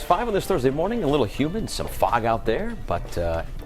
5 on this Thursday morning. A little humid, some fog out there, but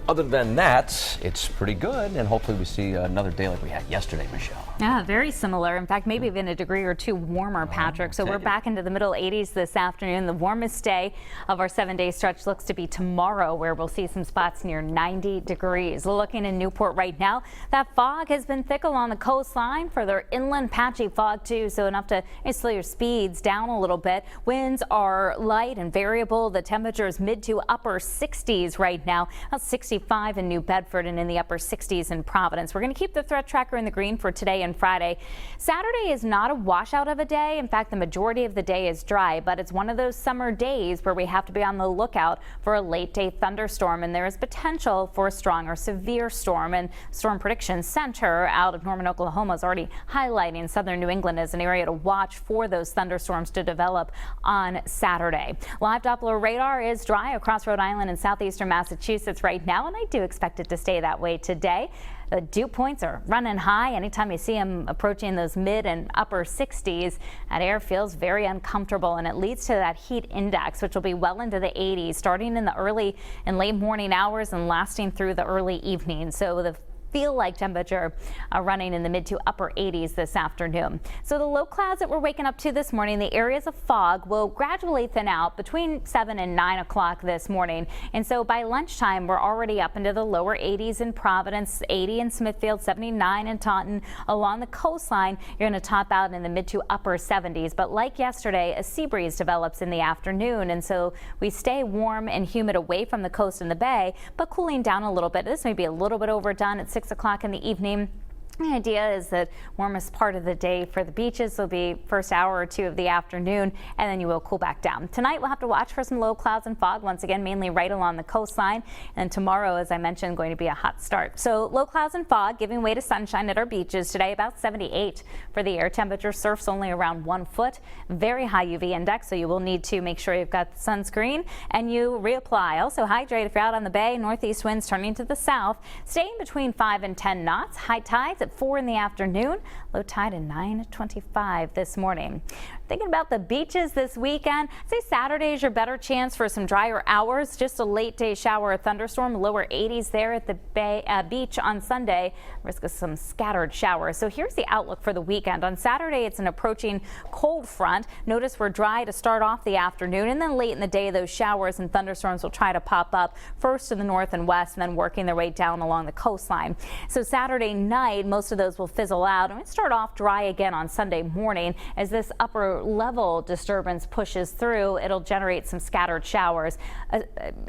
other than that, it's pretty good, and hopefully we see another day like we had yesterday, Michelle. Yeah, very similar. In fact, maybe even a degree or two warmer, Patrick. So we're back into the middle 80s this afternoon. The warmest day of our 7-day stretch looks to be tomorrow, where we'll see some spots near 90 degrees. Looking in Newport right now, that fog has been thick along the coastline. Further inland, patchy fog too, so enough to slow your speeds down a little bit. Winds are light and variable. The temperature is mid to upper 60s right now. About 65 in New Bedford and in the upper 60s in Providence. We're going to keep the threat tracker in the green for today and Friday. Saturday is not a washout of a day. In fact, the majority of the day is dry, but it's one of those summer days where we have to be on the lookout for a late day thunderstorm, and there is potential for a strong or severe storm. And Storm Prediction Center out of Norman, Oklahoma is already highlighting southern New England as an area to watch for those thunderstorms to develop on Saturday. Live Doppler radar is dry across Rhode Island and southeastern Massachusetts right now, and I do expect it to stay that way today. The dew points are running high. Anytime you see them approaching those mid and upper 60s, that air feels very uncomfortable, and it leads to that heat index, which will be well into the 80s, starting in the early and late morning hours and lasting through the early evening. So the feel like temperature running in the mid to upper 80s this afternoon. So the low clouds that we're waking up to this morning, the areas of fog will gradually thin out between 7 and 9 o'clock this morning. And so by lunchtime, we're already up into the lower 80s in Providence, 80 in Smithfield, 79 in Taunton. Along the coastline, you're going to top out in the mid to upper 70s. But like yesterday, a sea breeze develops in the afternoon. And so we stay warm and humid away from the coast and the bay, but cooling down a little bit. This may be a little bit overdone at 6 o'clock in the evening. The idea is that warmest part of the day for the beaches will be first hour or two of the afternoon, and then you will cool back down. Tonight we'll have to watch for some low clouds and fog, once again mainly right along the coastline, and tomorrow, as I mentioned, going to be a hot start. So low clouds and fog giving way to sunshine at our beaches today. About 78 for the air temperature. Surf's only around 1 foot. Very high UV index, so you will need to make sure you've got sunscreen and you reapply. Also hydrate if you're out on the bay. Northeast winds turning to the south, staying between 5 and 10 knots. High tides at 4 in the afternoon. Low tide at 9:25 this morning. Thinking about the beaches this weekend, I'd say Saturday is your better chance for some drier hours. Just a late day shower or thunderstorm, lower 80s there at the beach on Sunday. Risk of some scattered showers. So here's the outlook for the weekend. On Saturday, it's an approaching cold front. Notice we're dry to start off the afternoon, and then late in the day, those showers and thunderstorms will try to pop up first in the north and west, and then working their way down along the coastline. So Saturday night, most of those will fizzle out, and we start off dry again on Sunday morning. As this upper level disturbance pushes through, it'll generate some scattered showers,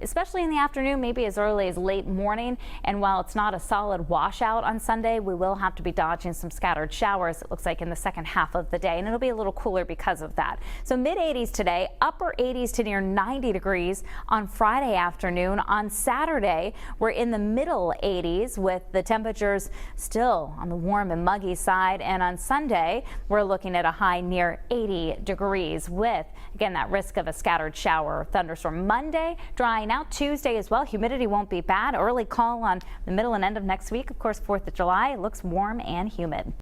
especially in the afternoon, maybe as early as late morning. And while it's not a solid washout on Sunday, we will have to be dodging some scattered showers, it looks like, in the second half of the day, and it'll be a little cooler because of that. So mid 80s today, upper 80s to near 90 degrees on Friday afternoon. On Saturday, we're in the middle 80s with the temperatures still on the warm and muggy side, and on Sunday we're looking at a high near 80 degrees with, again, that risk of a scattered shower or thunderstorm. Monday drying out. Tuesday as well, humidity won't be bad. Early call on the middle and end of next week. Of course, 4th of July, it looks warm and humid.